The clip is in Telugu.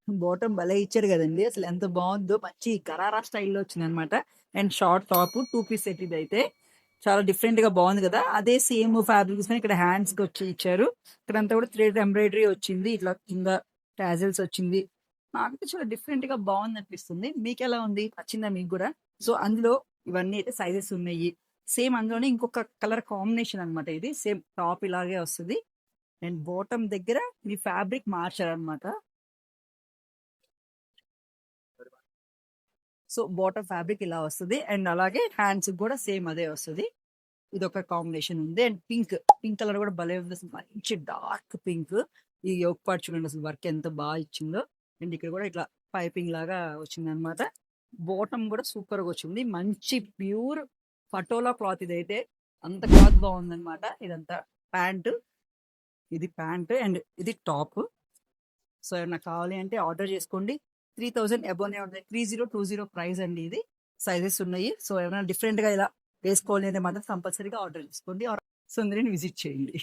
బాటమ్ భలే ఇచ్చారు కదండి, అసలు ఎంత బాగుందో, మంచి కరారా స్టైల్లో వచ్చింది అనమాట. And short top 2 piece set ఇది అయితే చాలా డిఫరెంట్ గా బాగుంది కదా. అదే సేమ్ ఫ్యాబ్రిక్స్ ఇక్కడ హ్యాండ్స్ కి వచ్చి ఇచ్చారు. ఇక్కడ అంతా కూడా థ్రెడ్ ఎంబ్రాయిడరీ వచ్చింది, ఇట్లా కింద టాజిల్స్ వచ్చింది. నాకైతే చాలా డిఫరెంట్ గా బాగుంది అనిపిస్తుంది. మీకు ఎలా ఉంది, నచ్చిందా మీకు కూడా? సో అందులో ఇవన్నీ అయితే సైజెస్ ఉన్నాయి. సేమ్ అందులోనే ఇంకొక కలర్ కాంబినేషన్ అన్నమాట. ఇది సేమ్ టాప్ ఇలాగే వస్తుంది. అండ్ బాటమ్ దగ్గర మీ ఫ్యాబ్రిక్ మార్చారనమాట. సో బాటమ్ ఫ్యాబ్రిక్ ఇలా వస్తుంది. అండ్ అలాగే హ్యాండ్స్ కూడా సేమ్ అదే వస్తుంది. ఇది ఒక కాంబినేషన్ ఉంది. అండ్ పింక్, పింక్ కలర్ కూడా భలే ఉంది అసలు, మంచి డార్క్ పింక్. ఈ యోక్ పార్ట్ చూడండి అసలు వర్క్ ఎంత బాగా ఇచ్చిందో. అండ్ ఇక్కడ కూడా ఇట్లా పైపింగ్ లాగా వచ్చింది అనమాట. బాటమ్ కూడా సూపర్ గా వచ్చింది, మంచి ప్యూర్ పటోలా క్లాత్. ఇదైతే అంత క్లాత్ బాగుంది అనమాట. ఇదంతా ప్యాంట్, ఇది ప్యాంట్ అండ్ ఇది టాప్. సో ఏమన్నా కావాలి అంటే ఆర్డర్ చేసుకోండి. 3000 అబోనే ఉన్నాయి. 3020 ప్రైస్ అండి ఇది. సైజెస్ ఉన్నాయి. సో ఏమైనా డిఫరెంట్ గా ఇలా వేసుకోవాలి అంటే మాత్రం కంపల్సరీగా ఆర్డర్ చేసుకోండి. సుందరిని విజిట్ చేయండి.